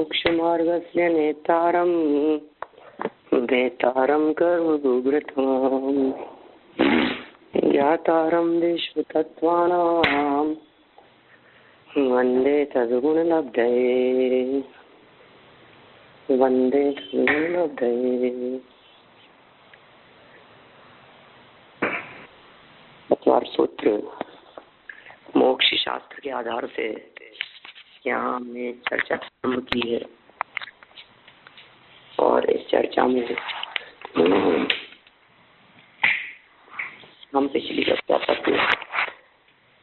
मोक्षमार्गस्य नेतारं वेतारं कर्मभूभृतां ज्ञातारं विश्वतत्त्वानां वन्दे तद्गुणलब्धये वन्दे तद्गुणलब्धये। चतुर्थ सूत्र मोक्ष शास्त्र के आधार से यहाँ हमने चर्चा प्रारंभ की है और इस चर्चा में हम पिछली कक्षा तक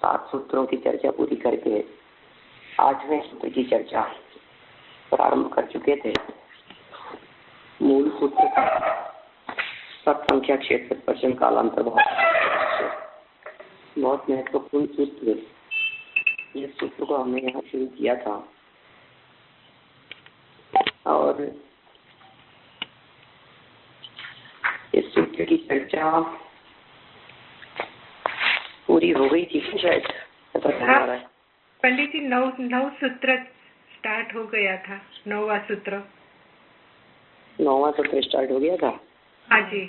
7 सूत्रों की चर्चा पूरी करके 8वें सूत्र की चर्चा प्रारंभ कर चुके थे। मूल सूत्र सत्संख्या क्षेत्र प्रश्न कालांतर बहुत महत्वपूर्ण सूत्र। इस सूत्र को हमने यहाँ शुरू किया था और इस सूत्र की चर्चा पूरी हो गई थी शायद। पंडित जी 9 सूत्र स्टार्ट हो गया था। 9वां सूत्र स्टार्ट हो गया था। हाँ जी।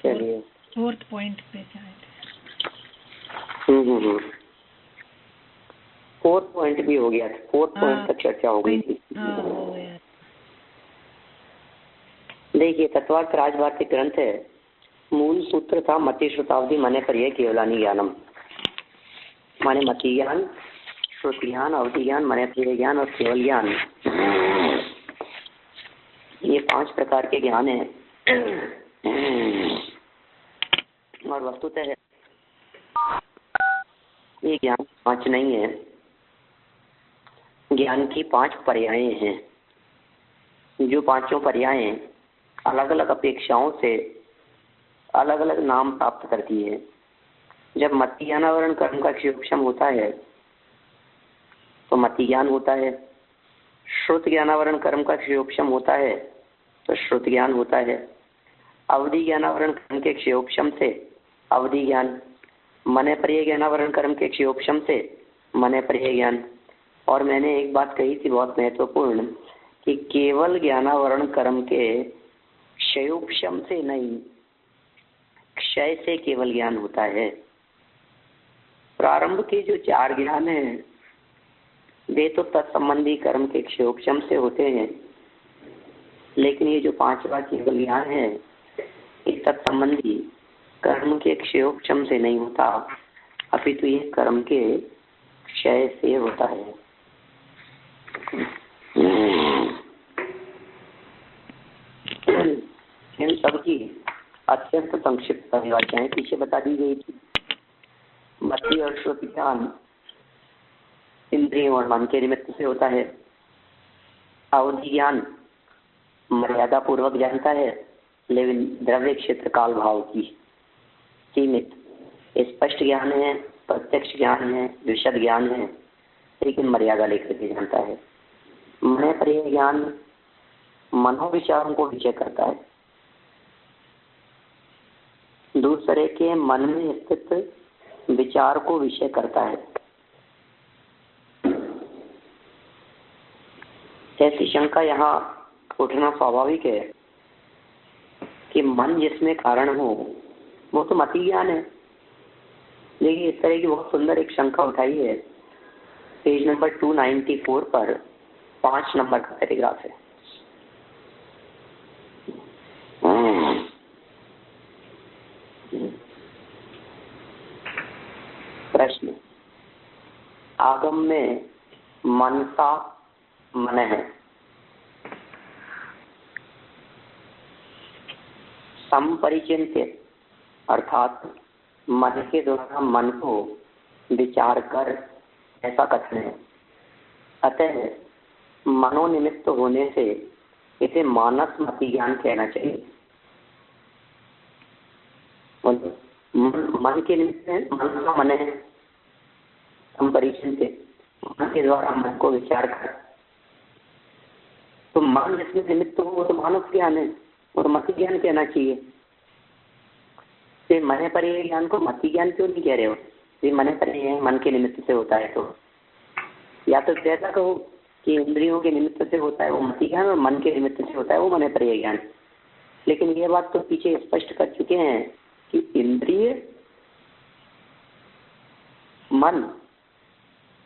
चलिए 4th पॉइंट पे शायद 4th पॉइंट भी हो गया था। 4th पॉइंट तक चर्चा हो गई थी। देखिए तत्वार्थ राजभारती ग्रंथ है। मूल सूत्र था मति श्रुतावधि मने पर यह केवलानी ज्ञानम, माने मति ज्ञान, श्रुति ज्ञान, अवधि ज्ञान, मने पर ज्ञान और केवल ज्ञान। ये 5 प्रकार के ज्ञान है और वस्तुतः ये ज्ञान 5 नहीं है, ज्ञान की 5 पर्याय हैं। जो 5 पर्याय अलग अलग अपेक्षाओं से अलग अलग नाम प्राप्त करती है। जब मति ज्ञानावरण कर्म का क्षयोक्षम होता है तो मति ज्ञान होता है, श्रुत ज्ञानावरण कर्म का क्षयोक्षम होता है तो श्रुत ज्ञान होता है, अवधि ज्ञानावरण कर्म के क्षयोक्षम से अवधि ज्ञान, मने पर्यय ज्ञानावरण कर्म के क्षयोक्षम से मने पर्यय ज्ञान। और मैंने एक बात कही थी बहुत महत्वपूर्ण कि केवल ज्ञानावरण कर्म के क्षयोक्षम से नहीं, क्षय से केवल ज्ञान होता है। प्रारंभ के जो 4 ज्ञान है वे तो तत्संबंधी कर्म के क्षयोक्षम से होते हैं, लेकिन ये जो 5वां केवल ज्ञान है ये तत्संबंधी कर्म के क्षयोक्षम से नहीं होता, अपितु ये कर्म के क्षय से होता है। इन सब की अत्यंत संक्षिप्त परिभाषाएं पीछे बता दी गई थी। मति और श्रुति ज्ञान इंद्रियों और मन के निमित्त से होता है। अवधि ज्ञान मर्यादा पूर्वक जानता है, लेकिन द्रव्य क्षेत्र काल भाव की सीमित। स्पष्ट ज्ञान है, प्रत्यक्ष ज्ञान है, विशद ज्ञान है, लेकिन मर्यादा लेकर के जानता है। मने पर्यय ज्ञान मनोविचारों को विषय करता है, दूसरे के मन में स्थित विचार को विषय करता है। ऐसी शंका यहाँ उठना स्वाभाविक है कि मन जिसमें कारण हो वो तो मति ज्ञान है, लेकिन इस तरह की बहुत सुंदर एक शंका उठाई है। पेज नंबर 294 पर 5 नंबर का पैराग्राफ है। प्रश्न, आगम में मनसा मन है, संपरिचिंतित अर्थात मन के द्वारा मन को विचार कर, ऐसा कथन है। अतः मनोनिमित्त होने से इसे मानस मति ज्ञान कहना चाहिए। मन के निमित्त है, मन का मन है, संपरिचिंतित मन के द्वारा मन को विचार कर। तो मन जिसमें निमित्त हो वो तो मानस ज्ञान है, वो तो मति ज्ञान कहना चाहिए। तो मने पर्यय ज्ञान को मति ज्ञान क्यों नहीं कह रहे हो? ये मने पर्यय मन के निमित्त से होता है तो, या तो ऐसा कहो कि इंद्रियों के निमित्त से होता है वो मति ज्ञान और मन के निमित्त से होता है वो मन पर्याय ज्ञान। लेकिन ये बात तो पीछे स्पष्ट कर चुके हैं कि इंद्रिय मन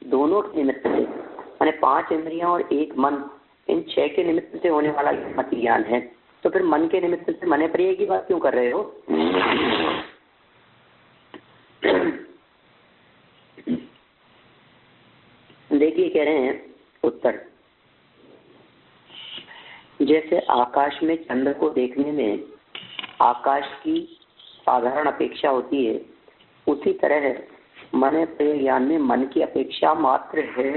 दोनों के निमित्त से, माने 5 इंद्रियां और 1 मन, इन 6 के निमित्त से होने वाला मति ज्ञान है। तो फिर मन के निमित्त से मन पर्याय की बात क्यों कर रहे हो? देखिए कह रहे हैं उत्तर, जैसे आकाश में चंद्र को देखने में आकाश की साधारण अपेक्षा होती है, उसी तरह मन पर्याय ज्ञान में मन की अपेक्षा मात्र है।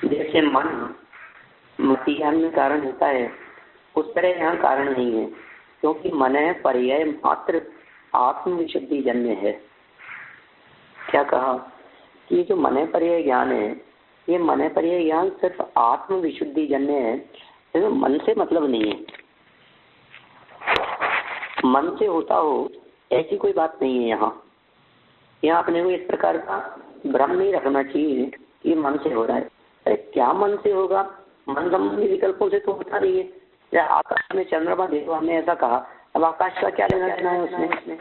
जैसे मन मति ज्ञान में कारण होता है, उस तरह यहाँ कारण नहीं है, क्योंकि मन पर्याय मात्र आत्मविशुद्धि जन्य है। क्या कहा कि जो मन पर्याय ज्ञान है, ये मन पर्याय ज्ञान सिर्फ आत्मविशुद्धि जन्य है, तो मन से मतलब नहीं है। मन से होता हो ऐसी कोई बात नहीं है। यहाँ अपने को इस प्रकार का भ्रम नहीं रखना चाहिए कि मन से हो रहा है। अरे क्या मन से होगा? मन संबंधी विकल्पों से तो होता नहीं है। आकाश में चंद्रमा देखो, हमने ऐसा कहा, अब आकाश का क्या लेना देना है उसमें?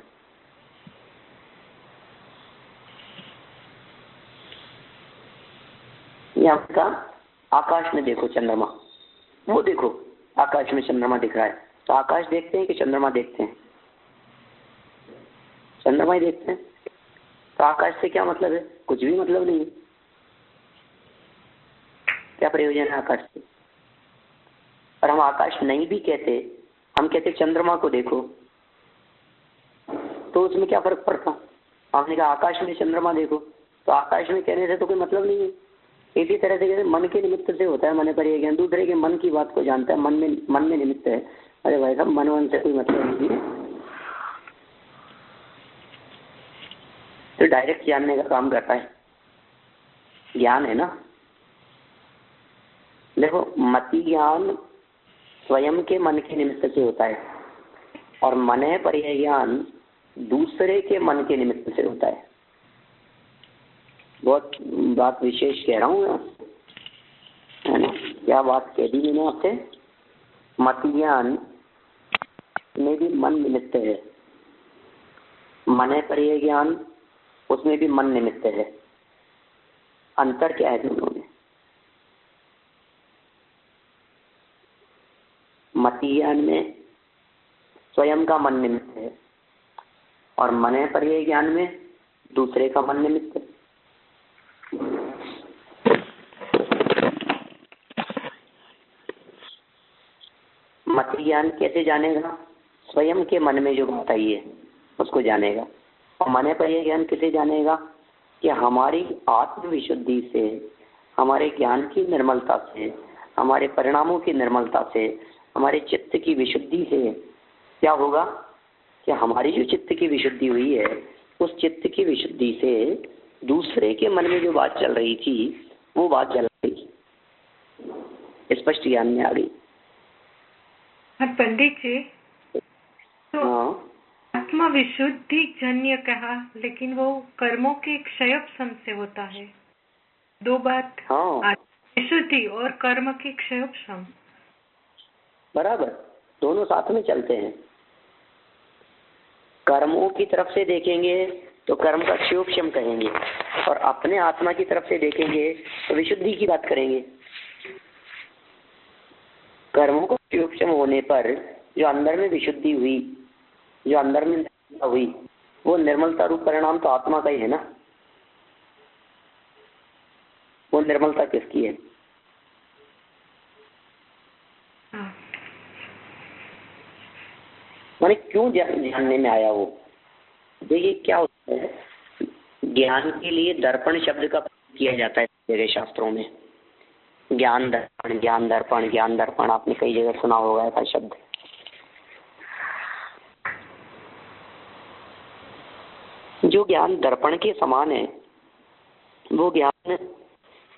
यहाँ का आकाश में देखो चंद्रमा, वो देखो आकाश में चंद्रमा दिख रहा है, तो आकाश देखते हैं कि चंद्रमा देखते हैं? चंद्रमा ही देखते हैं। तो आकाश से क्या मतलब है? कुछ भी मतलब नहीं है। क्या प्रयोजन है आकाश से? और हम आकाश नहीं भी कहते, हम कहते चंद्रमा को देखो, तो उसमें क्या फर्क पड़ता? हमने कहा आकाश में चंद्रमा देखो, तो आकाश में कहने से तो कोई मतलब नहीं है। इसी तरह से मन के निमित्त से होता है मन पर्याय ज्ञान, दूसरे के मन की बात को जानता है, मन में निमित्त है। अरे भाई साहब, मन से कोई मतलब नहीं है, तो डायरेक्ट जानने का काम करता है, ज्ञान है ना। देखो मति ज्ञान स्वयं के मन के निमित्त से होता है, और मन पर्याय ज्ञान दूसरे के मन के निमित्त से होता है। बहुत बात विशेष कह रहा हूँ, है ना? क्या बात कह दी मैंने आपसे? मति ज्ञान में भी मन निमित्त है, मन पर्याय ज्ञान उसमें भी मन निमित्त है। अंतर क्या है दोनों में? मति ज्ञान में स्वयं का मन निमित्त है, और मन पर्याय ज्ञान में दूसरे का मन निमित्त है। मति ज्ञान कैसे जानेगा? स्वयं के मन में जो बात आई है उसको जानेगा। और मन पर्याय ज्ञान कैसे जानेगा? कि हमारी आत्मविशुद्धि से, हमारे ज्ञान की निर्मलता से, हमारे परिणामों की निर्मलता से, हमारे चित्त की विशुद्धि से क्या होगा? कि हमारी जो चित्त की विशुद्धि हुई है, उस चित्त की विशुद्धि से दूसरे के मन में जो बात चल रही थी वो बात चल गई, स्पष्ट ज्ञान में आ गई। पंडित जी, तो आत्मा विशुद्धि जन्य कहा, लेकिन वो कर्मों के क्षयोपशम से होता है। दो बात, विशुद्धि और कर्म के क्षयोपशम, बराबर, दोनों साथ में चलते हैं। कर्मों की तरफ से देखेंगे तो कर्म का क्षयोपशम कहेंगे, और अपने आत्मा की तरफ से देखेंगे तो विशुद्धि की बात करेंगे। कर्मों को क्षयोपशम होने पर जो अंदर में विशुद्धि हुई, जो अंदर में निर्मलता हुई, वो निर्मलता रूप परिणाम तो आत्मा का ही है ना। वो निर्मलता किसकी है? माने क्यों जानने में आया वो? देखिए क्या होता है, ज्ञान के लिए दर्पण शब्द का प्रयोग किया जाता है मेरे शास्त्रों में। ज्ञान दर्पण, ज्ञान दर्पण, ज्ञान दर्पण, आपने कई जगह सुना होगा ऐसा शब्द। जो ज्ञान दर्पण के समान है, वो ज्ञान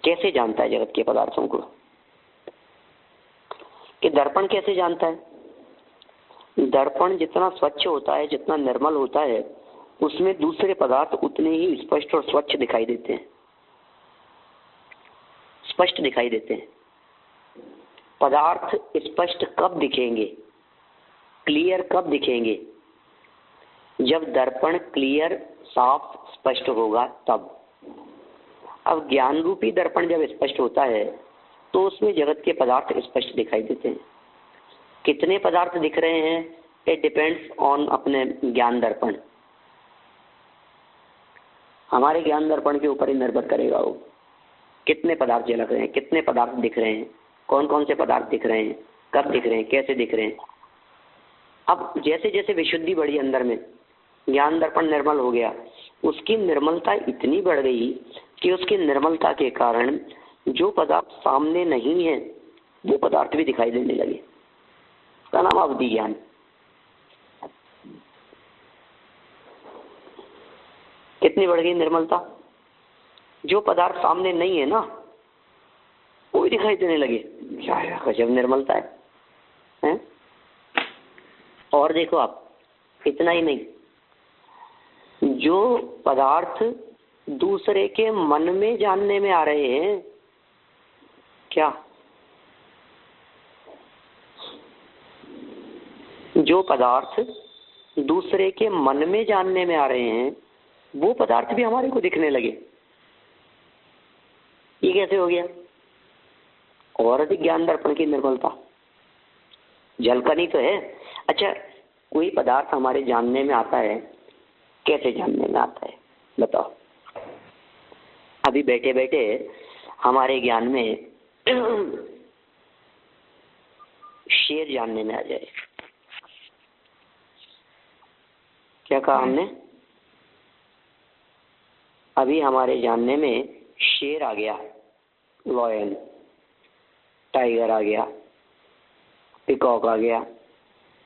कैसे जानता है जगत के पदार्थों को? कि दर्पण कैसे जानता है? दर्पण जितना स्वच्छ होता है, जितना निर्मल होता है, उसमें दूसरे पदार्थ उतने ही स्पष्ट और स्वच्छ दिखाई देते हैं, स्पष्ट दिखाई देते हैं। पदार्थ स्पष्ट कब दिखेंगे, क्लियर कब दिखेंगे? जब दर्पण क्लियर साफ स्पष्ट होगा तब। अब ज्ञान रूपी दर्पण जब स्पष्ट होता है तो उसमें जगत के पदार्थ स्पष्ट दिखाई देते हैं। कितने पदार्थ दिख रहे हैं, इट डिपेंड्स ऑन अपने ज्ञान दर्पण। हमारे ज्ञान दर्पण के ऊपर ही निर्भर करेगा वो कितने पदार्थ झलक रहे हैं, कितने पदार्थ दिख रहे हैं, कौन कौन से पदार्थ दिख रहे हैं, कब दिख रहे हैं, कैसे दिख रहे हैं। अब जैसे जैसे विशुद्धि बढ़ी अंदर में, ज्ञान दर्पण निर्मल हो गया, उसकी निर्मलता इतनी बढ़ गई कि उसकी निर्मलता के कारण जो पदार्थ सामने नहीं है वो पदार्थ भी दिखाई देने लगे। उसका नाम अवधि ज्ञान। कितनी बढ़ गई निर्मलता, जो पदार्थ सामने नहीं है ना वो भी दिखाई देने लगे। क्या गजब निर्मलता है? और देखो आप, इतना ही नहीं, जो पदार्थ दूसरे के मन में जानने में आ रहे हैं, क्या जो पदार्थ दूसरे के मन में जानने में आ रहे हैं वो पदार्थ भी हमारे को दिखने लगे। ये कैसे हो गया? और अधिक ज्ञान दर्पण की निर्मलता। झलकनी तो है। अच्छा, कोई पदार्थ हमारे जानने में आता है, कैसे जानने में आता है बताओ? अभी बैठे बैठे हमारे ज्ञान में शेर जानने में आ जाए। क्या कहा हमने? अभी हमारे जानने में शेर आ गया, लॉयन, टाइगर आ गया, पिकॉक आ गया,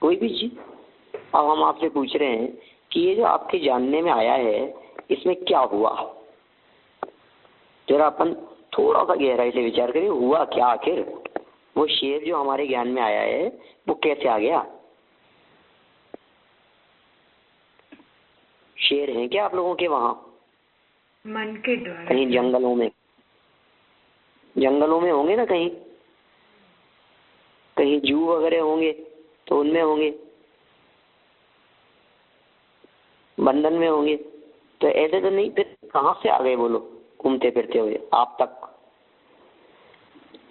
कोई भी चीज। अब हम आपसे पूछ रहे हैं कि ये जो आपके जानने में आया है इसमें क्या हुआ? जरा अपन थोड़ा सा गहराई से विचार करें, हुआ क्या आखिर? वो शेर जो हमारे ज्ञान में आया है वो कैसे आ गया? शेर हैं क्या आप लोगों के वहां? मन के द्वारा। कहीं जंगलों में, जंगलों में होंगे ना, कहीं कहीं जू वगैरह होंगे तो उनमें होंगे, बंधन में होंगे। तो ऐसे तो नहीं, फिर कहाँ से आ गए वो लोग घूमते फिरते हुए आप तक?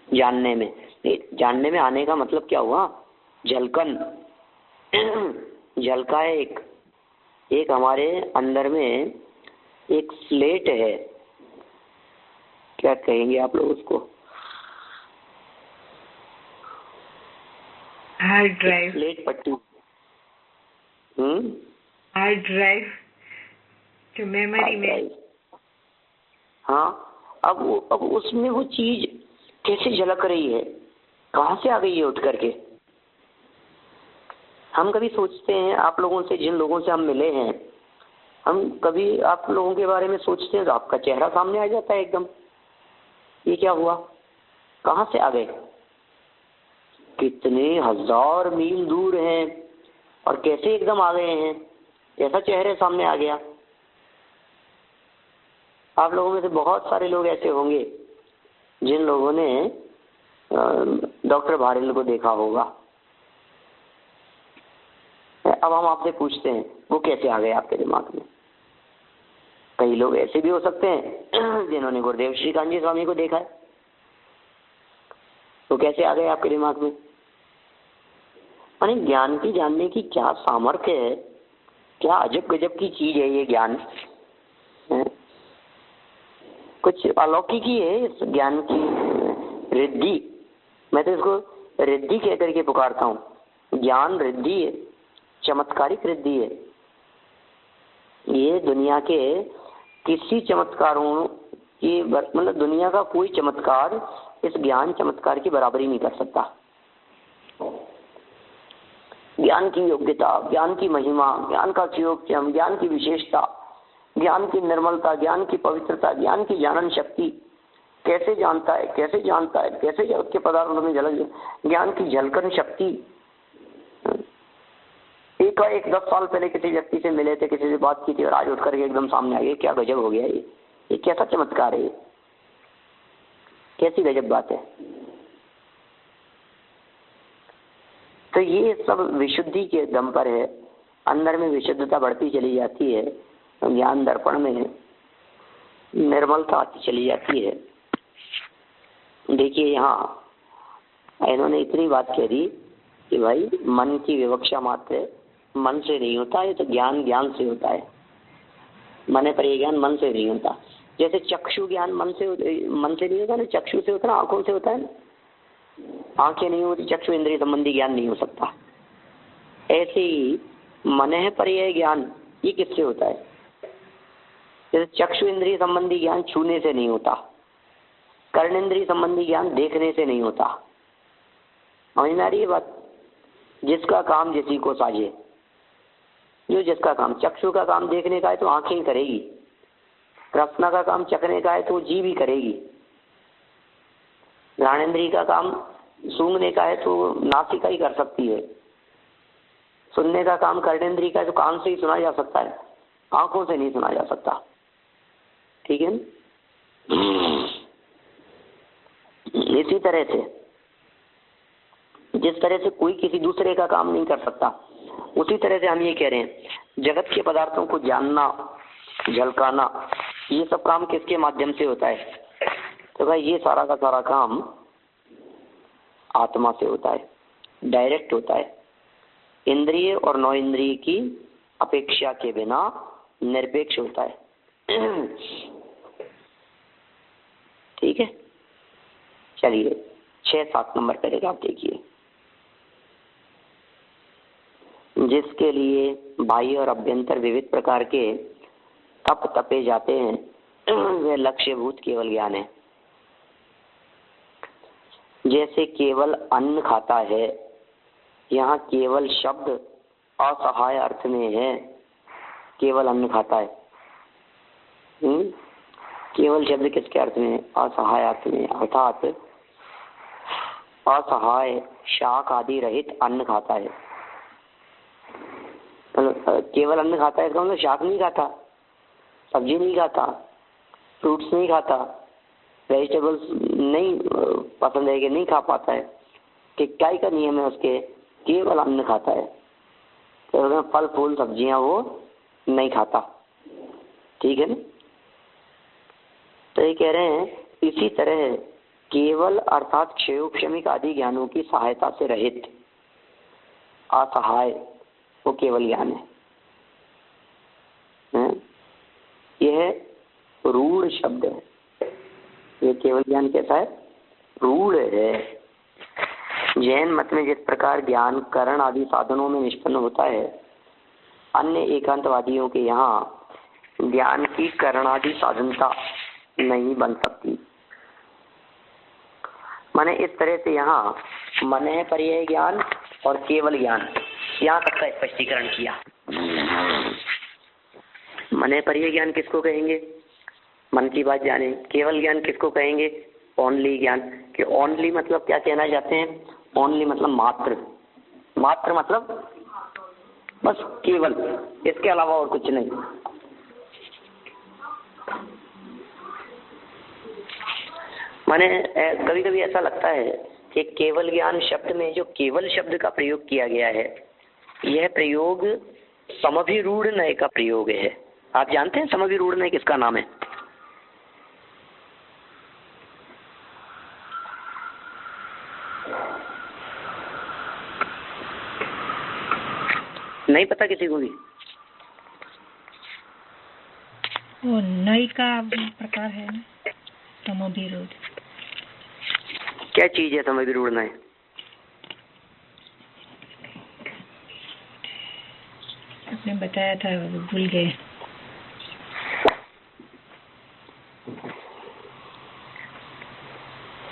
जानने में, जानने में आने का मतलब क्या हुआ? झलकन झलका है। एक हमारे अंदर में एक स्लेट है, क्या कहेंगे आप लोग उसको? Hard drive. स्लेट पट्टी। हार्ड ड्राइव जो मेमोरी में। हाँ, अब उसमें वो चीज कैसे झलक रही है, कहाँ से आ गई है उठ करके? हम कभी सोचते हैं, आप लोगों से, जिन लोगों से हम मिले हैं, हम कभी आप लोगों के बारे में सोचते हैं तो आपका चेहरा सामने आ जाता है एकदम। ये क्या हुआ, कहाँ से आ गए? कितने हजार मील दूर हैं और कैसे एकदम आ गए हैं, कैसा चेहरे सामने आ गया? आप लोगों में से बहुत सारे लोग ऐसे होंगे जिन लोगों ने डॉक्टर भारिल को देखा होगा। अब हम आपसे पूछते हैं वो कैसे आ गए आपके दिमाग में? कई लोग ऐसे भी हो सकते हैं जिन्होंने गुरुदेव श्री कान्जी स्वामी को देखा है, तो कैसे आ गए आपके दिमाग में? यानी ज्ञान की जानने की क्या सामर्थ्य है, क्या अजब गजब की चीज है ये ज्ञान है? कुछ अलौकिक ही है इस ज्ञान की रिद्धि। मैं तो इसको रिद्धि कह करके पुकारता हूँ। ज्ञान रिद्धि है, चमत्कारिक रिद्धि है। ये दुनिया के किसी चमत्कारों की, मतलब दुनिया का कोई चमत्कार इस ज्ञान चमत्कार की बराबरी नहीं कर सकता। ज्ञान की योग्यता, ज्ञान की महिमा, ज्ञान का चियोक्चम, ज्ञान की विशेषता, ज्ञान की निर्मलता, ज्ञान की पवित्रता, ज्ञान की जानन शक्ति, कैसे जानता है, कैसे जानता है, कैसे जगत के पदार्थों में झलक, ज्ञान की झलकन शक्ति। एक 10 साल पहले किसी व्यक्ति से मिले थे, किसी से बात की थी और आज उठ करके एकदम सामने आ गए, क्या गजब हो गया ये कैसा चमत्कार है, कैसी गजब बात है। तो ये सब विशुद्धि के दम पर है, अंदर में विशुद्धता बढ़ती चली जाती है, ज्ञान दर्पण में निर्मलता आती चली जाती है। देखिए यहाँ इन्होंने इतनी बात कह दी कि भाई मन की विवक्षा मात्र मन से नहीं होता, ये तो ज्ञान ज्ञान से होता है। मन पर ये ज्ञान मन से नहीं होता। जैसे चक्षु ज्ञान मन से नहीं होता ना, चक्षु से होता है, आंखों से होता है। आंखें नहीं होती, चक्षु इंद्रिय संबंधी ज्ञान नहीं हो सकता। ऐसे ही मन पर यह ज्ञान ये किससे होता है? जैसे चक्षु इंद्रिय संबंधी ज्ञान छूने से नहीं होता, कर्णेंद्रिय संबंधी ज्ञान देखने से नहीं होता। समझ में आ रही है बात? जिसका काम जिसी को साझे, जो जिसका काम, चक्षु का काम देखने का है तो आंखें ही करेगी, रसना का काम चखने का है तो जीभ ही करेगी, घ्राणेंद्रिय का काम सूंघने का है तो नासिका ही कर सकती है, सुनने का काम कर्णेंद्रिय का है तो कान से ही सुना जा सकता है, आंखों से नहीं सुना जा सकता। ठीक है। इसी तरह से जिस तरह से कोई किसी दूसरे का काम नहीं कर सकता, उसी तरह से हम ये कह रहे हैं जगत के पदार्थों को जानना, झलकाना, ये सब काम किसके माध्यम से होता है? तो भाई ये सारा का सारा काम आत्मा से होता है, डायरेक्ट होता है। इंद्रिय और नौ इंद्रिय की अपेक्षा के बिना निरपेक्ष होता है। ठीक है, चलिए 6-7 नंबर पैराग्राफ देखिए। जिसके लिए बाह्य और अभ्यंतर विविध प्रकार के तप तपे जाते हैं वह लक्ष्यभूत केवल ज्ञान है। जैसे केवल अन्न खाता है, यहाँ केवल शब्द असहाय अर्थ में है, केवल अन्न खाता है। केवल शब्द किसके अर्थ में? असहाय अर्थ में, अर्थात असहाय शाक आदि रहित अन्न खाता है। केवल अन्न खाता है इसका मतलब शाक नहीं खाता, सब्जी नहीं खाता, फ्रूट्स नहीं खाता, वेजिटेबल्स नहीं पसंद है कि नहीं खा पाता है, कि क्या का नियम है उसके? केवल अन्न खाता है, तो फल फूल सब्जियां वो नहीं खाता। ठीक है ना? तो ये कह रहे हैं इसी तरह केवल अर्थात क्षयोक्षमिक आदि ज्ञानों की सहायता से रहित असहाय वो केवल ज्ञान है। यह रूढ़ शब्द है। ये केवल ज्ञान कैसा है? रूढ़ है। जैन मत में जिस प्रकार ज्ञान करण आदि साधनों में निष्पन्न होता है, अन्य एकांतवादियों के यहाँ ज्ञान की करणादि साधनता नहीं बन सकती। मैंने इस तरह से यहाँ मन है पर्याय ज्ञान और केवल ज्ञान, यहाँ तक का स्पष्टीकरण किया। मन है पर्याय ज्ञान किसको कहेंगे? मन की बात जाने। केवल ज्ञान किसको कहेंगे? ओनली ज्ञान। कि ओनली मतलब क्या कहना चाहते हैं? ओनली मतलब मात्र, मात्र मतलब बस केवल, इसके अलावा और कुछ नहीं। माने कभी कभी ऐसा लगता है कि केवल ज्ञान शब्द में जो केवल शब्द का प्रयोग किया गया है, यह प्रयोग समभिरूढ़ नय का प्रयोग है। आप जानते हैं समभिरूढ़ नय किसका नाम है? नहीं पता किसी को भी? वो नई का प्रकार है ना, समभिरूढ़। क्या चीज है समभिरूढ़ नय? आपने बताया था, भूल गए।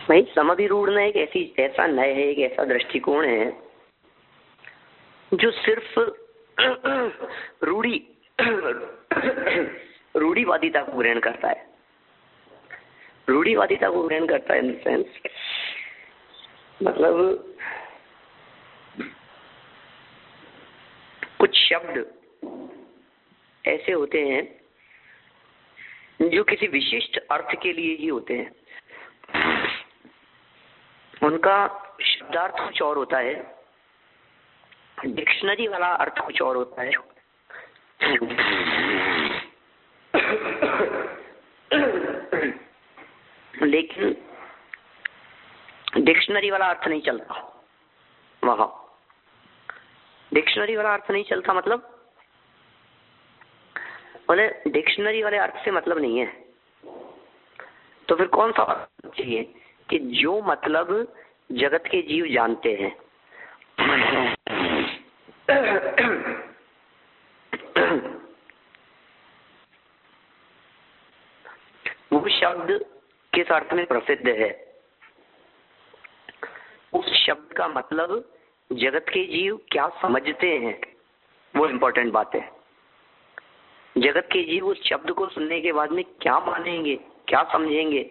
भाई समभिरूढ़ नय एक ऐसा नय है, एक ऐसा दृष्टिकोण है जो सिर्फ रूढ़िवादिता को ग्रहण करता है। रूढ़िवादिता को ग्रहण करता है इन सेंस, मतलब कुछ शब्द ऐसे होते हैं जो किसी विशिष्ट अर्थ के लिए ही होते हैं, उनका शब्दार्थ कुछ और होता है, डिक्शनरी वाला अर्थ कुछ और होता है, लेकिन डिक्शनरी वाला अर्थ नहीं चलता वहां। डिक्शनरी वाला अर्थ नहीं चलता मतलब बोले डिक्शनरी वाले अर्थ से मतलब नहीं है, तो फिर कौन सा अर्थ चाहिए कि जो मतलब जगत के जीव जानते हैं। वो शब्द किस अर्थ में प्रसिद्ध है, उस शब्द का मतलब जगत के जीव क्या समझते हैं, वो इम्पोर्टेंट बात है। जगत के जीव उस शब्द को सुनने के बाद में क्या मानेंगे, क्या समझेंगे,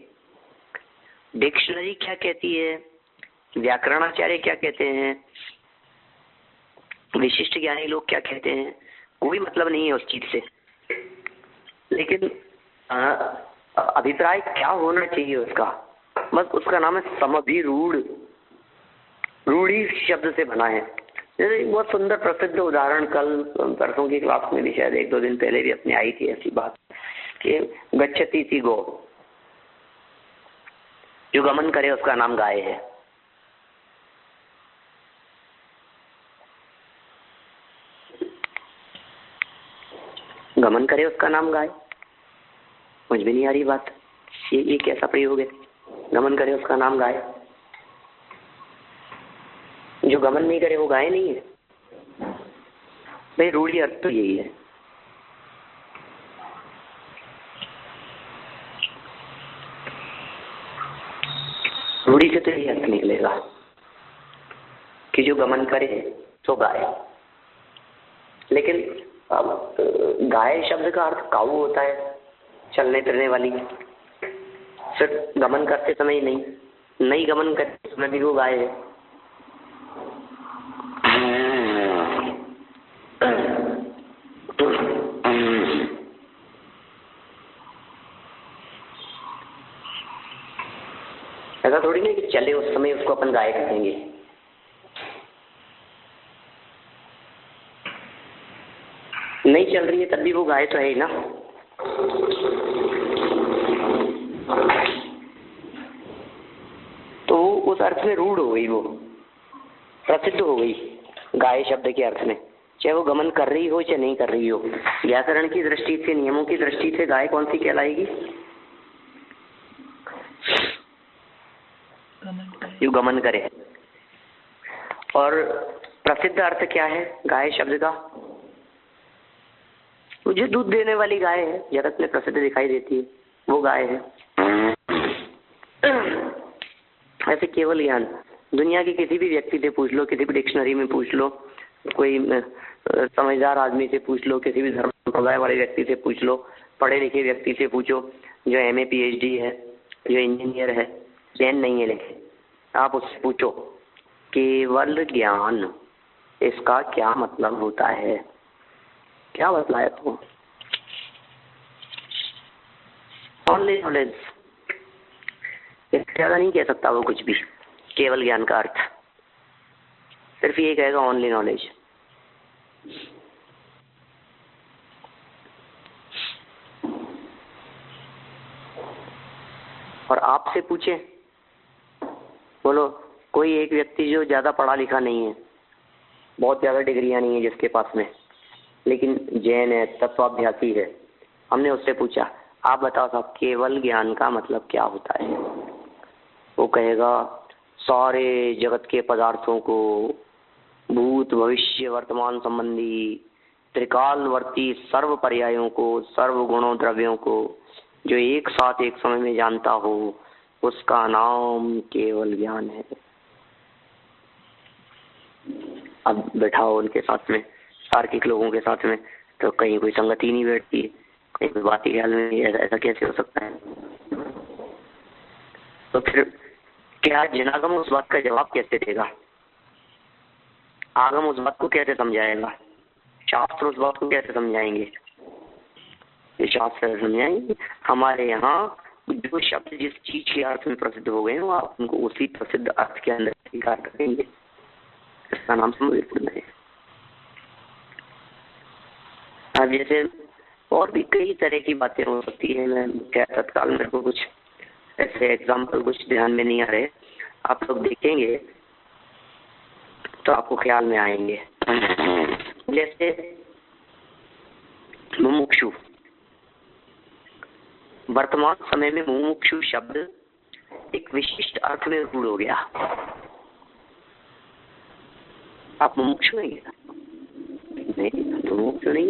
डिक्शनरी क्या कहती है, व्याकरणाचार्य क्या कहते हैं, विशिष्ट ज्ञानी लोग क्या कहते हैं, कोई मतलब नहीं है उस चीज से। लेकिन अभिप्राय क्या होना चाहिए उसका, बस उसका नाम है समभिरूढ़। रूढ़ी शब्द से बना है। जैसे बहुत सुंदर प्रसिद्ध उदाहरण कल परसों की क्लास में भी शायद 1-2 दिन पहले भी अपने आई थी ऐसी बात कि गच्छति थी गो, जो गमन करे उसका नाम गाय है। गमन करे उसका नाम गाय, मुझ भी नहीं आ रही बात, ये कैसा प्रयोग है, गमन करे उसका नाम गाय। जो गमन नहीं करे वो गाय नहीं है भाई। रूढ़ी अर्थ तो यही है। रूढ़ी से तो यही अर्थ निकलेगा कि जो गमन करे तो गाय। लेकिन अब गाय शब्द का अर्थ काऊ होता है, चलने फिरने वाली। सिर्फ गमन करते समय नहीं गमन करते समय भी वो गाय है। ऐसा थोड़ी नहीं कि चले उस समय उसको अपन गाय कहेंगे। नहीं चल रही है तब भी वो गाय तो है ही ना। तो उस अर्थ में रूढ़ हो गई, वो प्रसिद्ध हो गई गाय शब्द के अर्थ में, चाहे वो गमन कर रही हो चाहे नहीं कर रही हो। व्याकरण की दृष्टि से, नियमों की दृष्टि से गाय कौन सी कहलाएगी, जो गमन करे। और प्रसिद्ध अर्थ क्या है गाय शब्द का, जो दूध देने वाली गाय है, जगत में प्रसिद्ध दिखाई देती है, वो गाय है। ऐसे केवल ज्ञान दुनिया के किसी भी व्यक्ति से पूछ लो, किसी भी डिक्शनरी में पूछ लो, कोई समझदार आदमी से पूछ लो, किसी भी धर्म संप्रदाय वाले व्यक्ति से पूछ लो, पढ़े लिखे व्यक्ति से पूछो जो MA PhD है, जो इंजीनियर है, जैन नहीं है, लेकिन आप उससे पूछो केवल ज्ञान इसका क्या मतलब होता है, क्या बतलाया तो ओनली नॉलेज। इससे ज्यादा नहीं कह सकता वो कुछ भी। केवल ज्ञान का अर्थ सिर्फ ये कहेगा ओनली नॉलेज। और आपसे पूछे, बोलो कोई एक व्यक्ति जो ज्यादा पढ़ा लिखा नहीं है, बहुत ज्यादा डिग्रियां नहीं है जिसके पास में, लेकिन जैन है, तत्वाभ्यासी है, हमने उससे पूछा आप बताओ साहब केवल ज्ञान का मतलब क्या होता है। वो कहेगा सारे जगत के पदार्थों को, भूत भविष्य वर्तमान संबंधी त्रिकालवर्ती सर्व पर्यायों को, सर्व गुणों द्रव्यों को जो एक साथ एक समय में जानता हो, उसका नाम केवल ज्ञान है। अब बैठाओ उनके साथ में, तार्किक लोगों के साथ में, तो कहीं कोई संगति नहीं बैठती, कहीं कोई बात ही ख्याल में नहीं। ऐसा कैसे हो सकता है। तो फिर क्या जिनागम उस बात का जवाब कैसे देगा, आगम उस बात को कैसे समझाएगा। शास्त्र उस बात को कैसे समझाएंगे? ये शास्त्र समझाएंगे। हमारे यहाँ जो शब्द जिस चीज के अर्थ में प्रसिद्ध हो गए हो, आप उनको उसी प्रसिद्ध अर्थ के अंदर स्वीकार करेंगे। इसका नाम समवेदपूर्ण है। अब जैसे और भी कई तरह की बातें हो सकती है। मैं क्या तत्काल मेरे को कुछ ऐसे एग्जाम्पल कुछ ध्यान में नहीं आ रहे, आप लोग देखेंगे तो आपको ख्याल में आएंगे। जैसे मुमुक्षु, वर्तमान समय में मुमुक्षु शब्द एक विशिष्ट अर्थ में रूढ़ हो गया। आप मुमुक्षु नहीं है? नहीं, मुमुक्षु नहीं।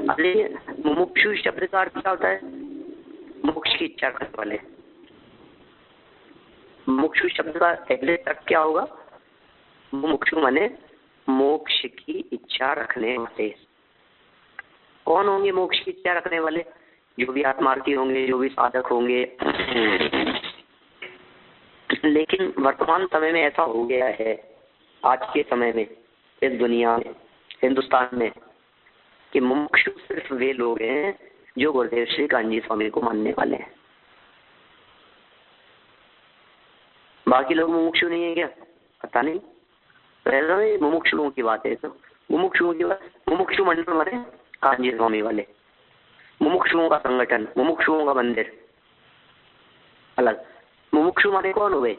अब मुमुक्षु शब्द का अर्थ क्या होता है? मोक्ष की इच्छा करने वाले। मुमुक्षु शब्द का अगले तक क्या होगा? मुमुक्षु माने मोक्ष की इच्छा रखने वाले। कौन होंगे मोक्ष की इच्छा रखने वाले? जो भी आत्मार्थी होंगे, जो भी साधक होंगे। लेकिन वर्तमान समय में ऐसा हो गया है, आज के समय में, इस दुनिया में, हिंदुस्तान में, कि मुमुक्षु सिर्फ वे लोग हैं जो गुरुदेव श्री कान्जी स्वामी को मानने वाले हैं। बाकी लोग मुमुक्षु नहीं है क्या? पता नहीं। तो मुमुक्षुओं की बात है। तो मुमुक्षुओं की बात, मुमुक्षु मंडल माने कान्जी स्वामी वाले, मुमुक्षुओं का संगठन, मुमुक्षुओं का मंदिर अलग। मुमुक्षु माने कौन हुए?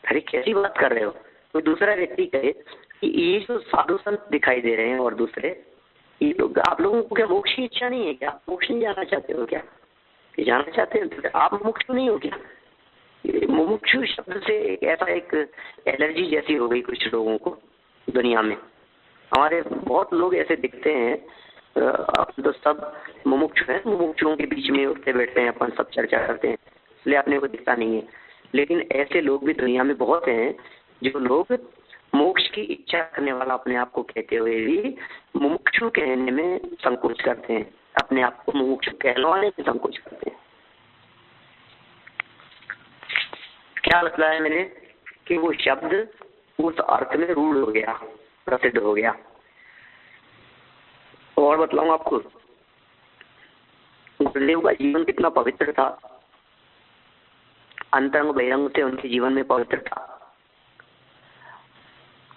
अरे कैसी बात कर रहे हो? कोई दूसरा व्यक्ति कहे कि ये जो साधु संत दिखाई दे रहे हैं और दूसरे, ये लोग, आप लोगों को क्या मोक्ष की इच्छा नहीं है क्या? मोक्ष नहीं जाना चाहते हो क्या? जाना चाहते हैं तो आप मुमुक्षु नहीं हो क्या? मुमुक्षु शब्द से एक ऐसा एक एलर्जी जैसी हो गई कुछ लोगों को दुनिया में। हमारे बहुत लोग ऐसे दिखते हैं, अपन तो सब मुमुक्षु हैं, मुमुक्षुओं के बीच में उठते बैठते हैं, अपन सब चर्चा करते हैं, इसलिए अपने को दिखता नहीं है। लेकिन ऐसे लोग भी दुनिया में बहुत हैं जो लोग मोक्ष की इच्छा करने वाला अपने आप को कहते हुए भी मुमुक्षु कहने में संकोच करते हैं, अपने आप को मुमुक्षु कहलवाने में संकोच करते हैं। क्या बतलाया है मैंने? कि वो शब्द उस अर्थ में रूढ़ हो गया, प्रसिद्ध हो गया। और बतलाऊं आपको, गुरुदेव का जीवन कितना पवित्र था, अंतरंग बहिरंग से उनके जीवन में पवित्र था।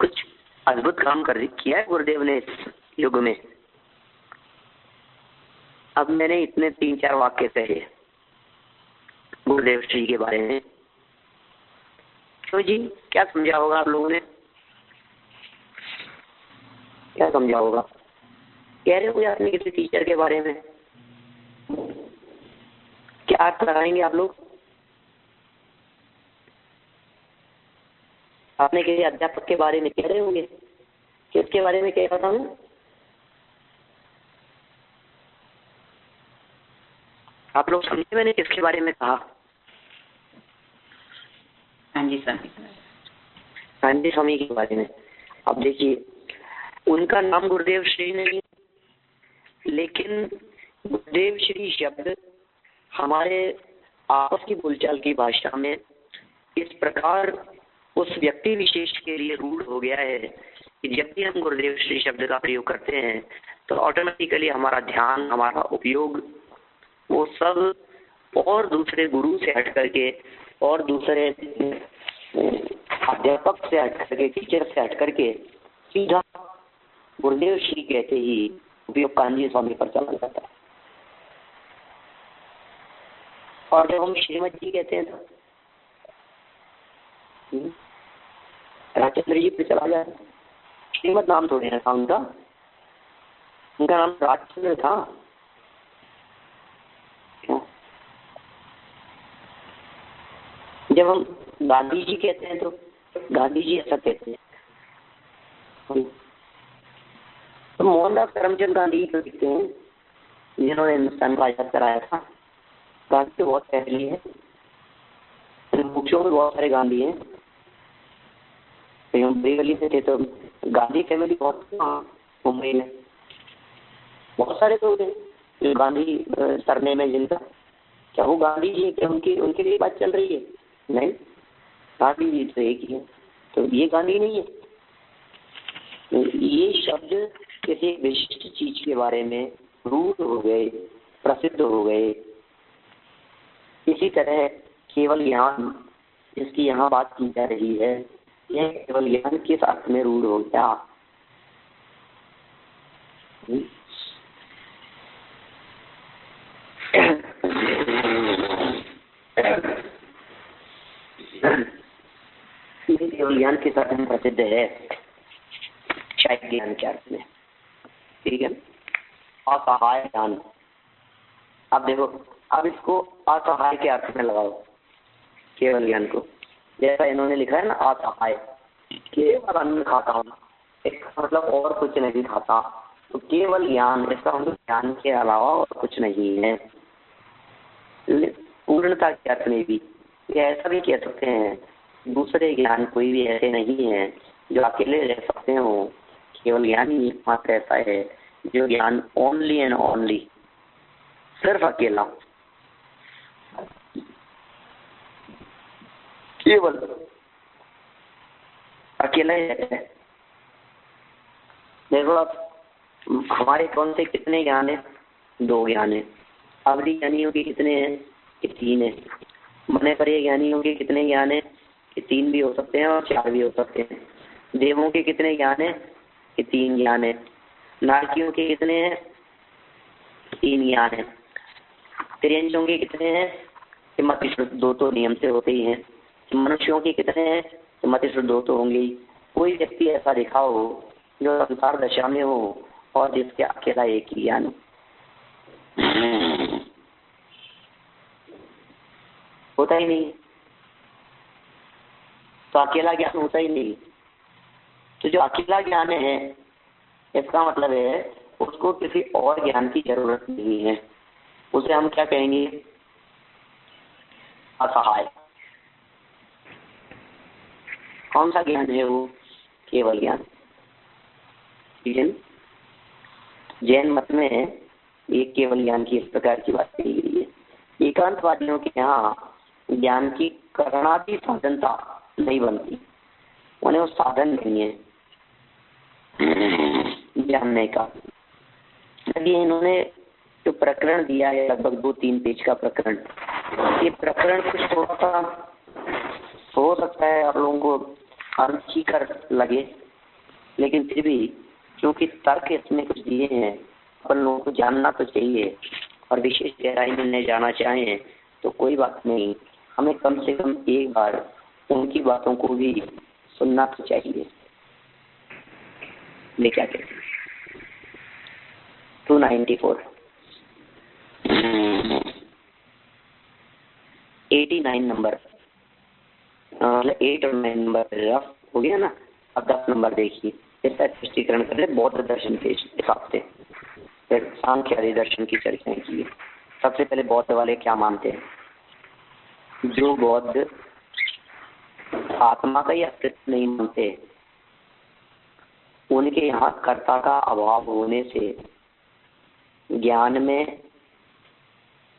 कुछ अद्भुत काम कर किया है गुरुदेव ने इस युग में। अब मैंने इतने 3-4 वाक्य कहे गुरुदेव श्री के बारे में। तो जी क्या समझा होगा आप लोगों ने? क्या समझा होगा? कह रहे हो अपने किसी टीचर के बारे में क्या अर्थ लगाएंगे आप लोग? आपने किसी अध्यापक के बारे में कह रहे होंगे कि उसके बारे में कह रहा था मैं। आप लोग समझे मैंने किसके बारे में कहा? कान्जी स्वामी। कान्जी स्वामी के बारे में। अब देखिए, उनका नाम गुरुदेव श्री नहीं, लेकिन गुरुदेव श्री शब्द हमारे आपस की बोलचाल की भाषा में इस प्रकार उस व्यक्ति विशेष के लिए रूढ़ हो गया है कि जब भी हम गुरुदेव श्री शब्द का प्रयोग करते हैं तो ऑटोमेटिकली हमारा ध्यान, हमारा उपयोग वो सब और दूसरे गुरु से हट करके और दूसरे अध्यापक से हट करके, टीचर से हट करके सीधा गुरुदेव श्री कहते ही उपयोग कान्जी स्वामी पर चला जाता है। और जब हम श्रीमद जी कहते हैं तो राजचंद्र जी पे चला जाता है। श्रीमद नाम थोड़े ना था उनका, उनका नाम राजचंद्र था। जब हम गांधी जी कहते हैं तो गांधी जी ऐसा कहते हैं। तो मोहनदास करमचंद गांधी को दिखते हैं जिन्होंने हिंदुस्तान को आजाद कराया था। गांधी तो बहुत फैमिली है, मुख्यों में बहुत सारे गांधी हैं। मुंबई गली से थे तो गांधी फैमिली बहुत मुंबई में बहुत सारे लोग हैं जो गांधी सरने में जिनका। क्या वो गांधी जी क्या उनके लिए बात चल रही है? नहीं, गांधी जी तो एक ही है। तो ये गांधी नहीं है। ये शब्द किसी विशिष्ट चीज के बारे में रूढ़ हो गए, प्रसिद्ध हो गए। इसी तरह केवल ज्ञान जिसकी यहाँ बात की जा रही है, यह केवल ज्ञान किस अर्थ में रूढ़ हो गया? केवल ज्ञान किस अर्थ में प्रसिद्ध है? शायद ज्ञान के अर्थ में, ठीक है, असहाय ज्ञान। अब देखो, अब इसको असहाय के अर्थ में लगाओ केवल ज्ञान को। जैसा इन्होंने लिखा है ना, असहाय, केवल अन्न खाता हूँ, इसका मतलब और कुछ नहीं खाता। तो केवल ज्ञान, इसका मतलब ज्ञान के अलावा और कुछ नहीं है। पूर्णता के अर्थ में भी ये ऐसा भी कह सकते हैं, दूसरे ज्ञान कोई भी ऐसे नहीं है जो अकेले रह सकते हो। केवल ज्ञान ही एकमात्र ऐसा है जो ज्ञान ओनली एंड ओनली, सिर्फ अकेला, केवल अकेला ही है। देखो, अब हमारे कौन से कितने ज्ञान है? 2 ज्ञान है। अवधि ज्ञानियों के कितने हैं? कि 3 है। मने पर ज्ञानियों के कितने ज्ञान है? कि 3 भी हो सकते हैं और 4 भी हो सकते हैं। देवों के कितने ज्ञान है? कि 3 ज्ञान है। नारकियों के कितने हैं? 3 ज्ञान है। त्रियंशों के कितने हैं? कि मति शुद्ध 2 तो नियम से होते ही हैं। मनुष्यों के कितने हैं? कि मति शुद्ध 2 तो होंगे ही। कोई व्यक्ति ऐसा देखा हो जो संसार दशा में हो और जिसके अकेला एक ही ज्ञान हो? होता ही नहीं। तो अकेला ज्ञान होता ही नहीं। तो जो अकेला ज्ञान है, इसका मतलब है उसको किसी और ज्ञान की जरूरत नहीं है। उसे हम क्या कहेंगे? असहाय। कौन सा ज्ञान है वो? केवल ज्ञान, ठीक है। जैन मत में ये केवल ज्ञान की इस प्रकार की बात कही गई है। एकांतवादियों के यहाँ ज्ञान की करणादि साधनता नहीं बनती, उन्हें वो साधन नहीं है जानने का। यदि इन्होंने जो प्रकरण दिया है, लगभग 2-3 पेज का प्रकरण, ये प्रकरण कुछ थोड़ा सा हो सकता है आप लोगों को अरुचिकर लगे, लेकिन फिर भी क्योंकि तर्क इसमें कुछ दिए हैं, अपन लोगों को जानना तो चाहिए। और विशेष गहराई में नहीं जाना चाहें तो कोई बात नहीं, हमें कम से कम एक बार उनकी बातों को भी सुनना तो चाहिए। ले क्या कहते हैं? 294 89 नंबर, 8 और 9 नंबर हो गया ना। अब 10 नंबर देखिए, इसका स्पष्टीकरण कर रहे बौद्ध दर्शन के हिसाब से। फिर सांख्य आदि दर्शन की चर्चाएं की। सबसे पहले बौद्ध वाले क्या मानते हैं? जो बौद्ध आत्मा का ही अस्तित्व नहीं मानते, उनके यहाँ कर्ता का अभाव होने से ज्ञान में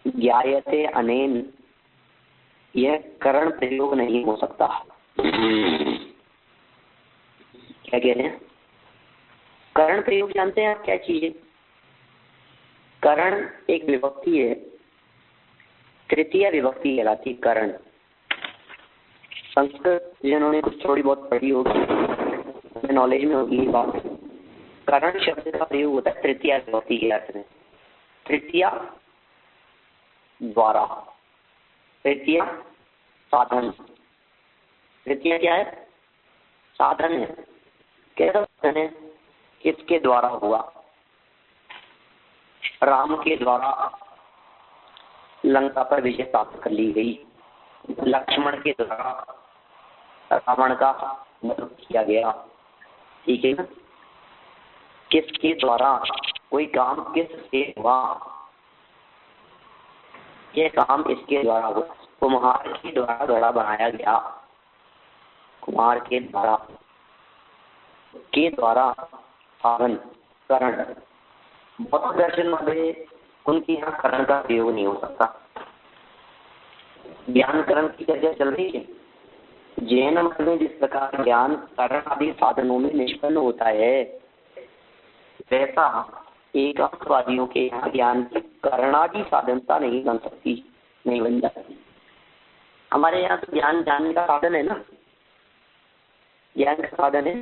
ज्ञायते अनेन यह करण प्रयोग नहीं हो सकता। क्या कह रहे हैं? करण प्रयोग जानते हैं आप क्या चीज है? करण एक विभक्ति है, तृतीय विभक्ति कहलाती करण। संस्कृत जिन्होंने कुछ थोड़ी बहुत पढ़ी होगी, नॉलेज में होगी बात। करण शब्द का प्रयोग होता है तृतीय विभक्ति के अर्थ में। तृतीय द्वारा, तृतीय साधन। तृतीय क्या है? साधन है। कैसा साधन है? किसके द्वारा हुआ? राम के द्वारा लंका पर विजय प्राप्त कर ली गई, लक्ष्मण के द्वारा रावण का वध किया गया, ठीक है ना। किसके द्वारा? कोई काम किससे हुआ? यह काम इसके द्वारा हुआ। कुम्हार के द्वारा घड़ा बनाया गया, कुम्हार के द्वारा साधन, करण। बौद्ध दर्शन में उनके यहाँ करण का प्रयोग नहीं हो सकता। ज्ञान करण की चर्चा चल रही है। जैन मत में जिस प्रकार ज्ञान करण आदि साधनों में निष्पन्न होता है, वैसा एकांतवादियों के यहाँ ज्ञान की करणादि साधनता नहीं बन सकती, नहीं बन जाती। हमारे यहाँ तो ज्ञान जानने का साधन है ना, ज्ञान का साधन है,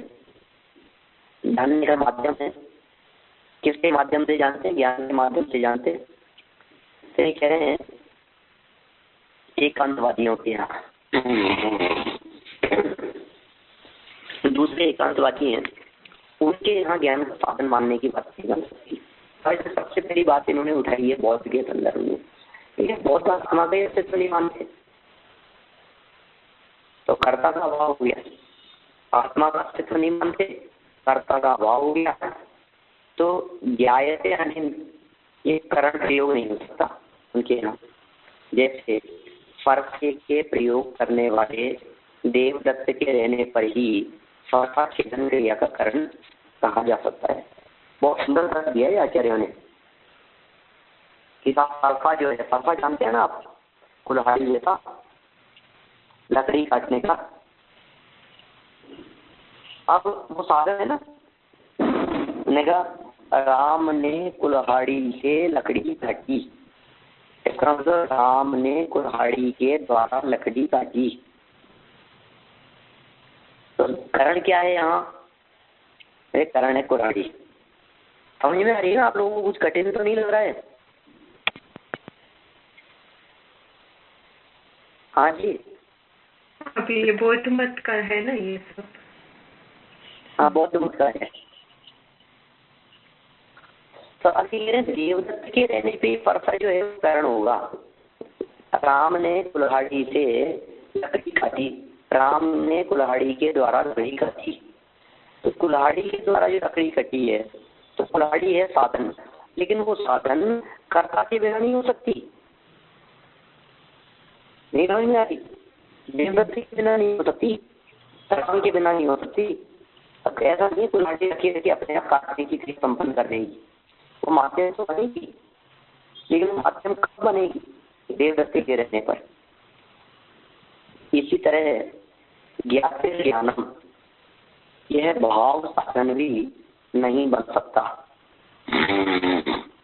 जानने का माध्यम है। किसके माध्यम से जानते हैं? ज्ञान के माध्यम से जानते हैं। तो कह रहे हैं एकांतवादियों के यहाँ, दूसरे एकांतवादी हैं, उनके यहाँ ज्ञान का साधन मानने की बात नहीं बन सकती। सबसे पहली बात इन्होंने उठाई है बौद्ध के संदर्भ में। ठीक है, बौद्ध आत्मा का अस्तित्व नहीं मानते, तो कर्ता का अभाव हो गया। आत्मा का अस्तित्व नहीं मानते, कर्ता का अभाव हो गया, तो ज्ञायते अनिल ये करण प्रयोग नहीं हो सकता उनके यहाँ। जैसे फरसे के प्रयोग करने वाले देवदत्त के रहने पर ही फरसा छेदन क्रिया का करण कहा जा सकता है। बहुत सुंदर कर दिया है आचार्यों ने कि फरसा जो है, फरसा जानते हैं ना आप, कुल्हाड़ी जैसा लकड़ी काटने का। अब वो साधन है ना, नेगा राम ने कुल्हाड़ी से लकड़ी काटी, इसका मतलब राम ने कुल्हाड़ी के द्वारा लकड़ी काटी। तो करण क्या है यहाँ? एक करण है कुल्हाड़ी। समझ में आ रही है ना आप लोगों को? कुछ कठिन तो नहीं लग रहा है? हाँ जी, अभी ये बौद्ध मत का है ना ये सब? हाँ, बौद्ध मत का है। तो देवदत्त के रहने पे फरसा जो है करण होगा। राम ने कुल्हाड़ी से लकड़ी काटी, राम ने कुल्हाड़ी के द्वारा लकड़ी काटी, तो कुल्हाड़ी के द्वारा जो लकड़ी कटी है, तो कुल्हाड़ी है साधन, लेकिन वो साधन कर्ता के बिना नहीं हो सकती। नहीं समझ में आ रही? देवदत्त के बिना नहीं हो सकती, राम के बिना नहीं हो सकती। अब ऐसा नहीं कुल्हाड़ी रखी रखी अपने आप काटने की क्रिया संपन्न कर देगी, वो माध्यम तो बनेगी, लेकिन माध्यम कब बनेगी? देवदत्त के रहने पर। इसी तरह ज्ञात ज्ञानम, यह भाव साधन भी नहीं बन सकता,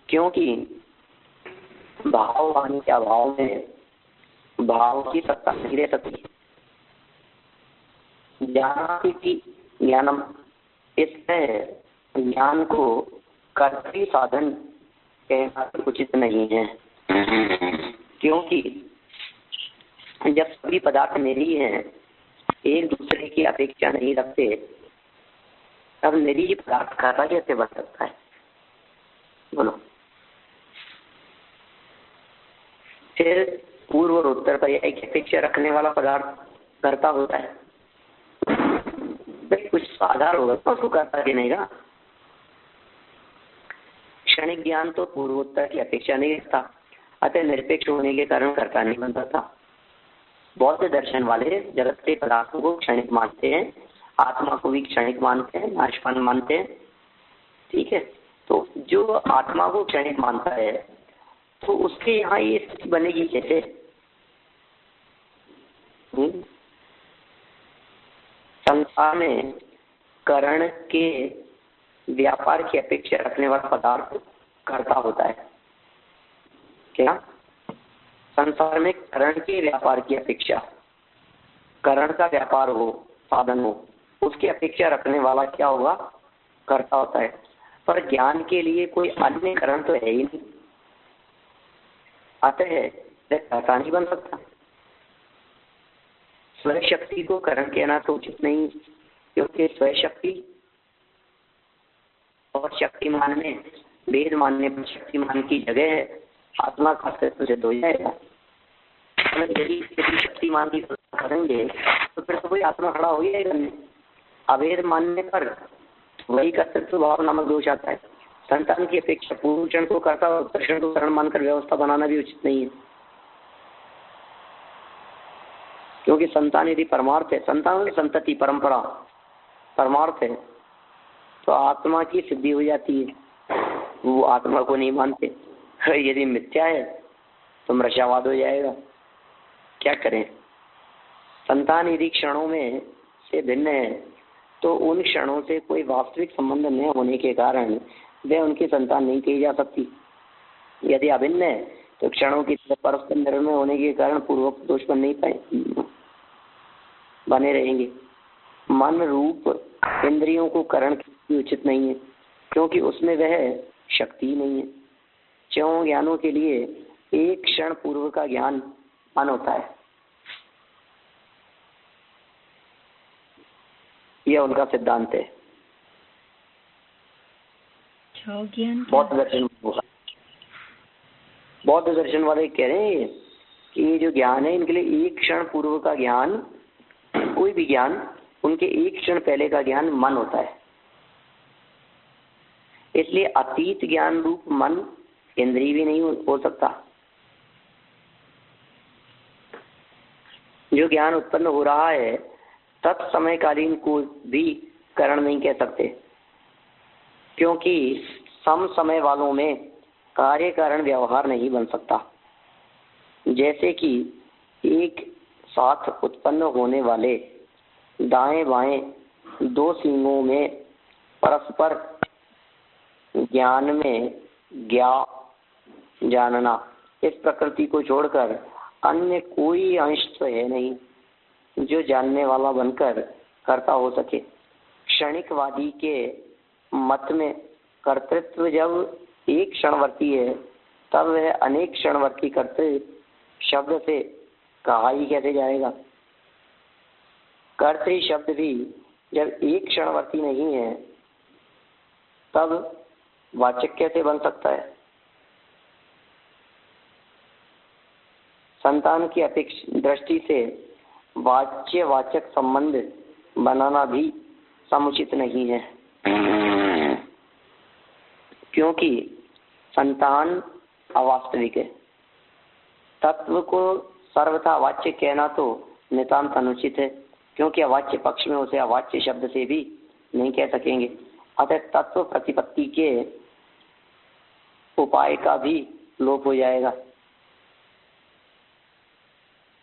क्योंकि भाववान के अभाव में भाव की सत्ता नहीं रह सकती। ज्ञानम, इसमें ज्ञान को कर्तव्य साधन कहना उचित नहीं है, क्योंकि जब सभी पदार्थ मेरी हैं, एक दूसरे की अपेक्षा नहीं रखते, तब मेरी पदार्थ कर्ता कैसे बन सकता है? बोलो। फिर पूर्व और उत्तर पर्याय की अपेक्षा रखने वाला पदार्थ कर्ता होता है। भाई कुछ आधार होगा तो उसको कर्ता देने का। क्षणिक ज्ञान तो पूर्वोत्तर की अपेक्षा नहीं रखता, अतः निरपेक्ष होने के कारण कर्ता नहीं बन सकता। बौद्ध दर्शन वाले जगत के पदार्थों को क्षणिक मानते हैं, आत्मा को भी क्षणिक मानते हैं, नाशवान मानते हैं। ठीक है, तो जो आत्मा को क्षणिक मानता है, तो उसके यहाँ ये स्थिति बनेगी कैसे? संसार में करण के व्यापार की अपेक्षा रखने वाला पदार्थ कर्ता होता है। क्या? संसार में करण के व्यापार की अपेक्षा, करण का व्यापार हो, साधन हो, उसकी अपेक्षा रखने वाला क्या होगा? कर्ता होता है। पर ज्ञान के लिए कोई अन्य करण तो है ही नहीं, अतः वह कर्ता नहीं बन सकता। स्वयं शक्ति को करण कहना तो उचित नहीं, क्योंकि स्वयं शक्ति और शक्तिमान में भेद मानने पर शक्तिमान की जगह है, आत्मा का अस्तित्व सिद्ध हो जाएगा। यदि शक्तिमान की करेंगे तो फिर तो कोई आत्मा खड़ा हो जाएगा। अभेद मानने पर वही का अस्तित्व भाव नामक दोष आता है। संतान की अपेक्षा पूर्व क्षण को कर्ता और उत्तर क्षण को करण मानकर व्यवस्था बनाना भी उचित नहीं है, क्योंकि संतान यदि परमार्थ है, संतान संतति परंपरा परमार्थ है, तो आत्मा की सिद्धि हो जाती है। वो आत्मा को नहीं मानते। यदि मिथ्या है तो मृषावाद हो जाएगा। क्या करें? संतान यदि क्षणों में से भिन्न है, तो उन क्षणों से कोई वास्तविक संबंध न होने के कारण वे उनकी संतान नहीं कही जा सकती। यदि अभिन्न है तो क्षणों की परस्पर निर्णय होने के कारण पूर्वक दोष बन नहीं पाए बने रहेंगे। मन रूप इंद्रियों को करण की उचित नहीं है, क्योंकि उसमें वह शक्ति नहीं है। चौं ज्ञानों के लिए एक क्षण पूर्व का ज्ञान मन होता है। यह उनका सिद्धांत है। बौद्ध दर्शन वाले कह रहे हैं कि ये जो ज्ञान है इनके लिए एक क्षण पूर्व का ज्ञान, कोई भी ज्ञान उनके एक क्षण पहले का ज्ञान मन होता है। इसलिए अतीत ज्ञान रूप मन इंद्रिय भी नहीं हो सकता। जो ज्ञान उत्पन्न हो रहा है तत्समयकालीन को भी कारण नहीं कह सकते, क्योंकि सम समय वालों में कार्य कारण व्यवहार नहीं बन सकता। जैसे कि एक साथ उत्पन्न होने वाले दाएं बाएं दो सींगों में परस्पर ज्ञान में जानना, इस प्रकृति को छोड़कर अन्य कोई अंश तो है नहीं जो जानने वाला बनकर कर्ता हो सके। क्षणिकवादी के मत में कर्तृत्व जब एक क्षणवर्ती है तब वह अनेक क्षणवर्ती कर्तृत्व शब्द से कहा ही कैसे जाएगा। कर्तृ शब्द भी जब एक क्षणवर्ती नहीं है तब वाचक कैसे बन सकता है। संतान की अपेक्षा दृष्टि से वाच्य वाचक संबंध बनाना भी समुचित नहीं है, क्योंकि संतान अवास्तविक है। तत्व को सर्वथा वाच्य कहना तो नितांत अनुचित है, क्योंकि अवाच्य पक्ष में उसे अवाच्य शब्द से भी नहीं कह सकेंगे। अतः तत्व प्रतिपत्ति के उपाय का भी लोप हो जाएगा।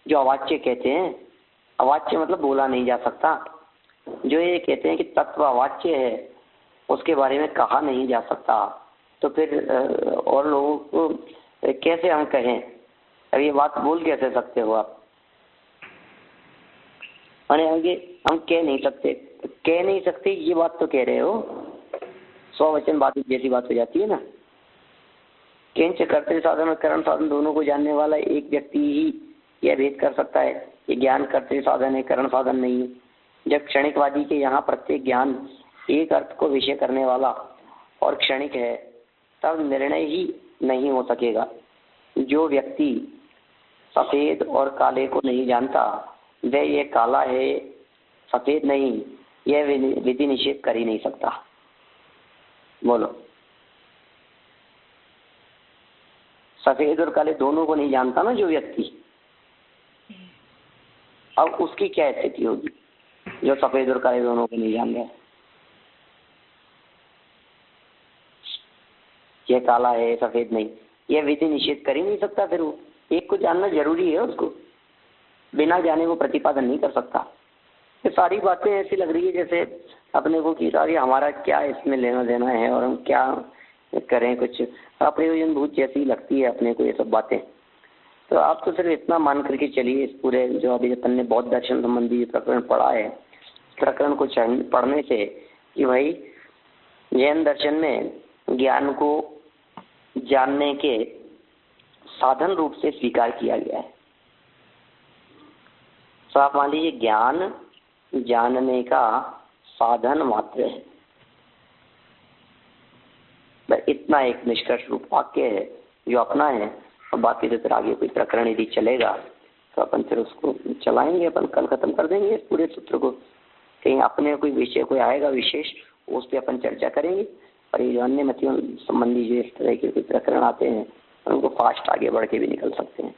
जो अवाच्य कहते हैं, अवाच्य मतलब बोला नहीं जा सकता। जो ये कहते हैं कि तत्व अवाच्य है, उसके बारे में कहा नहीं जा सकता, तो फिर और लोगों को कैसे हम कहें। अब ये बात बोल कैसे सकते हो आप? अरे आगे हम कह नहीं सकते ये बात तो कह रहे हो। स्ववचन बात जैसी बात हो जाती है ना। किंच कर्तव्य साधन और करण साधन दोनों को जानने वाला एक व्यक्ति ही यह भेद कर सकता है कि ज्ञान कर्तव्य साधन है, करण साधन नहीं है। जब क्षणिकवादी के यहाँ प्रत्येक ज्ञान एक अर्थ को विषय करने वाला और क्षणिक है, तब निर्णय ही नहीं हो सकेगा। जो व्यक्ति सफेद और काले को नहीं जानता, वह ये काला है सफेद नहीं, यह विधि निषेध कर ही नहीं सकता। बोलो, सफेद और काले दोनों को नहीं जानता ना जो व्यक्ति, अब उसकी क्या स्थिति होगी जो सफेद और काले दोनों को नहीं जान रहा है। ये काला है सफेद नहीं, यह विधि निषेध कर ही नहीं सकता। फिर वो एक को जानना जरूरी है, उसको बिना जाने वो प्रतिपादन नहीं कर सकता। ये सारी बातें ऐसी लग रही है जैसे अपने को कि सारी हमारा क्या इसमें लेना देना है और हम क्या करें, कुछ अप्रयोजन भूत जैसी लगती है अपने को ये सब बातें। तो आप तो सिर्फ इतना मान करके चलिए, इस पूरे जो अभी अपन ने बौद्ध दर्शन संबंधी प्रकरण पढ़ा है, प्रकरण को पढ़ने से कि भाई जैन दर्शन में ज्ञान को जानने के साधन रूप से स्वीकार किया गया है। तो आप मान लीजिए ज्ञान जानने का साधन मात्र है। इतना एक निष्कर्ष रूप वाक्य है जो अपना है, और बाकी तो फिर आगे कोई प्रकरण यदि चलेगा तो अपन फिर उसको चलाएंगे, अपन कल खत्म कर देंगे इस पूरे सूत्र को। कहीं अपने कोई विषय कोई आएगा विशेष, उस पर अपन चर्चा करेंगे। और ये जो अन्य मतियों संबंधी जो इस तरह के कोई प्रकरण आते हैं उनको फास्ट आगे बढ़ के भी निकल सकते हैं।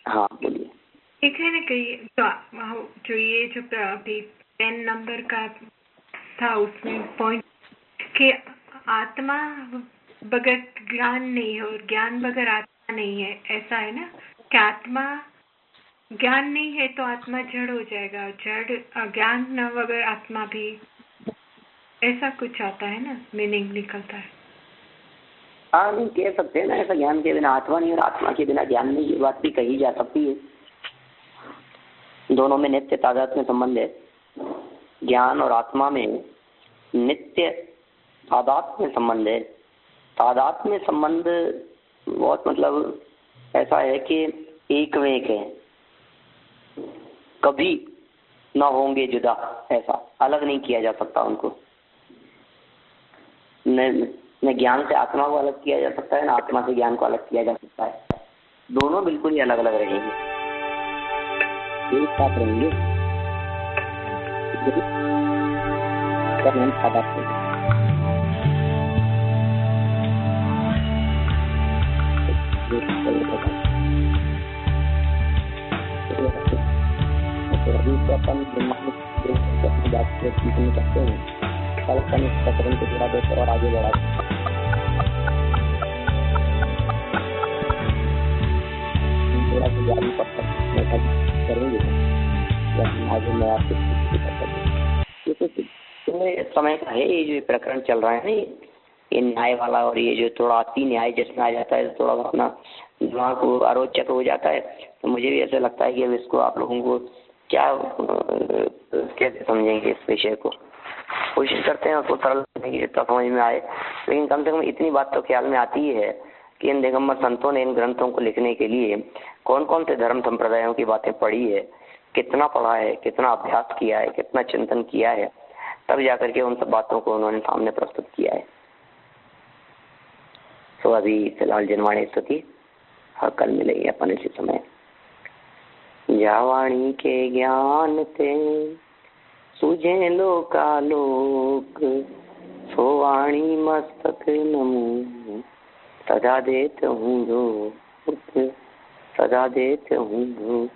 हाँ बोलिए। ठीक है ना, कही जो ये जो अभी 10 नंबर का था उसमें पॉइंट कि आत्मा बगैर ज्ञान नहीं है और ज्ञान बगैर आत्मा नहीं है, ऐसा है ना। कि आत्मा ज्ञान नहीं है तो आत्मा जड़ हो जाएगा, जड़ ज्ञान न बगैर आत्मा भी ऐसा कुछ आता है ना, मीनिंग निकलता है। हाँ, नहीं कह सकते हैं ना, ऐसा ज्ञान के बिना आत्मा नहीं और आत्मा के बिना ज्ञान नहीं, ये बात भी कही जा सकती है। दोनों में नित्य तादात्म्य संबंध है। ज्ञान और आत्मा में नित्य तादात्म्य संबंध है। तादात्म्य संबंध बहुत मतलब ऐसा है कि एक में एक है, कभी न होंगे जुदा, ऐसा अलग नहीं किया जा सकता उनको। न ज्ञान से आत्मा को अलग किया जा सकता है, ना आत्मा से ज्ञान को अलग किया जा सकता है। दोनों बिल्कुल ही अलग अलग रहेंगे, एक साथ रहेंगे। अपन बात सीखने सकते हैं, कल प्रकरण को थोड़ा देकर और आगे बढ़ा थोड़ा सा जारी करेंगे, आगे मैं आपको समय का है। ये जो प्रकरण चल रहा है ना, ये न्याय वाला, और ये जो थोड़ा अति न्याय जिसमें आ जाता है, थोड़ा अपना दिमाग को अरोचक हो जाता है। तो मुझे भी ऐसा लगता है कि अब इसको आप लोगों को क्या कैसे समझेंगे, इस विषय को कोशिश करते हैं उसको सरल करने की, जितना समझ में आए। लेकिन कम से कम इतनी बात तो ख्याल में आती है कि इन दिगंबर संतों ने इन ग्रंथों को लिखने के लिए कौन कौन से धर्म संप्रदायों की बातें पढ़ी है, कितना पढ़ा है, कितना अभ्यास किया है, कितना चिंतन किया है, तब जाकर के उन सब बातों को उन्होंने सामने प्रस्तुत किया है। तो अभी फिलहाल जिनवाणी स्तुति, और कल मिलेंगे अपन इसी समय। जावाणी के ज्ञान ते सुझे लोकालोक, सोवाणी मस्तक नमो, सदा देत हूँ जो सदा देत हूँ जो